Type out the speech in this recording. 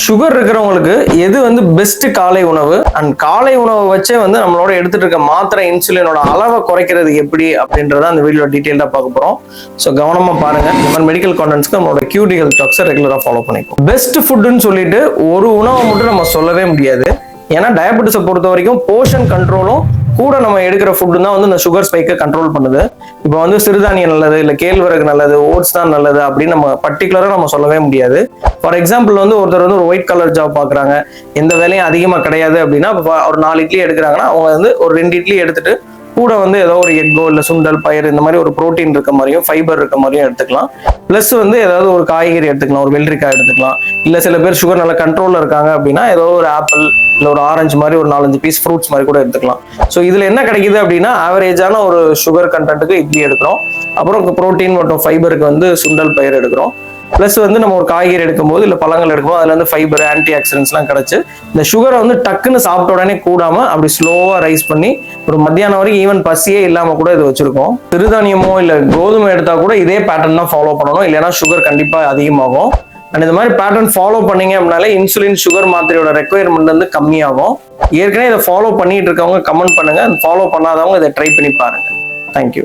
Sugar இருக்கிறவங்களுக்கு எது வந்து பெஸ்ட் காலை உணவு அண்ட் காலை உணவை வச்சே வந்து நம்மளோட எடுத்துட்டு இருக்க மாத்திரை இன்சுலினோட அளவை குறைக்கிறது எப்படி அப்படின்றத அந்த வீடியோ டீட்டெயிலாக பார்க்க போறோம். ஸோ கவனமா பாருங்க. இந்த மாதிரி மெடிக்கல் கான்டென்ட்ஸ்க்கு நம்மளோட QD ஹெல்த் டாக்ஸை ரெகுலரா ஃபாலோ பண்ணிப்போம். பெஸ்ட் ஃபுட்னு சொல்லிட்டு ஒரு உணவை மட்டும் நம்ம சொல்லவே முடியாது. ஏன்னா டயபெட்டிஸை பொறுத்த வரைக்கும் போர்ஷன் கண்ட்ரோலும் கூட நம்ம எடுக்கிற ஃபுட்டு தான் வந்து இந்த சுகர் ஸ்பைக்கை கண்ட்ரோல் பண்ணுது. இப்போ வந்து சிறுதானியம் நல்லது, இல்லை கேழ்வரகு நல்லது, ஓட்ஸ் தான் நல்லது அப்படின்னு நம்ம பர்டிகுலராக நம்ம சொல்லவே முடியாது. ஃபார் எக்ஸாம்பிள் வந்து ஒருத்தர் வந்து ஒரு ஒயிட் கலர் ஜாப் பார்க்குறாங்க, எந்த வேலையும் அதிகமாக கிடையாது அப்படின்னா ஒரு 4 இட்லி எடுக்கிறாங்கன்னா அவங்க வந்து ஒரு 2 இட்லி எடுத்துட்டு கூட வந்து ஏதோ ஒரு எக்கோ இல்லை சுண்டல் பயிர் இந்த மாதிரி ஒரு ப்ரோட்டீன் இருக்க மாதிரியும் ஃபைபர் இருக்க மாதிரியும் எடுத்துக்கலாம். ப்ளஸ் வந்து ஏதாவது ஒரு காய்கறி எடுத்துக்கலாம், ஒரு வெள்ளரிக்காய் எடுத்துக்கலாம். இல்லை சில பேர் சுகர் நல்லா கண்ட்ரோலில் இருக்காங்க அப்படின்னா ஏதோ ஒரு ஆப்பிள் இல்லை ஒரு ஆரஞ்சு மாதிரி ஒரு 4-5 பீஸ் ஃப்ரூட்ஸ் மாதிரி கூட எடுத்துக்கலாம். ஸோ இதில் என்ன கிடைக்குது அப்படின்னா ஆவரேஜான ஒரு சுகர் கண்டென்ட்டுக்கு இட்லி எடுக்கிறோம், அப்புறம் ப்ரோட்டீன் மற்றும் ஃபைபருக்கு வந்து சுண்டல் பயிர் எடுக்கிறோம். ப்ளஸ் வந்து நம்ம ஒரு காய்கறி எடுக்கும்போது இல்லை பழங்கள் எடுக்கும்போது அதுல வந்து ஃபைபர் ஆன்டி ஆக்சிடென்ட்ஸ்லாம் கிடைச்சு இந்த சுகரை வந்து டக்குன்னு சாப்பிட்ட உடனே கூடாம அப்படி ஸ்லோவா ரைஸ் பண்ணி ஒரு மத்தியானம் வரைக்கும் ஈவன் பசியே இல்லாம கூட இது வச்சிருக்கோம். சிறுதானியமோ இல்லை கோதுமை எடுத்தா கூட இதே பேட்டர்ன் தான் ஃபாலோ பண்ணணும், இல்லைன்னா சுகர் கண்டிப்பா அதிகமாகும். அண்ட் இந்த மாதிரி பேட்டர்ன் ஃபாலோ பண்ணீங்க அப்படின்னாலே இன்சுலின் சுகர் மாத்திரையோட ரெக்குயர்மெண்ட் வந்து கம்மியாகும். ஏற்கனவே இதை ஃபாலோ பண்ணிட்டு இருக்கவங்க கமெண்ட் பண்ணுங்க, ஃபாலோ பண்ணாதவங்க இதை ட்ரை பண்ணி பாருங்க. தேங்க்யூ.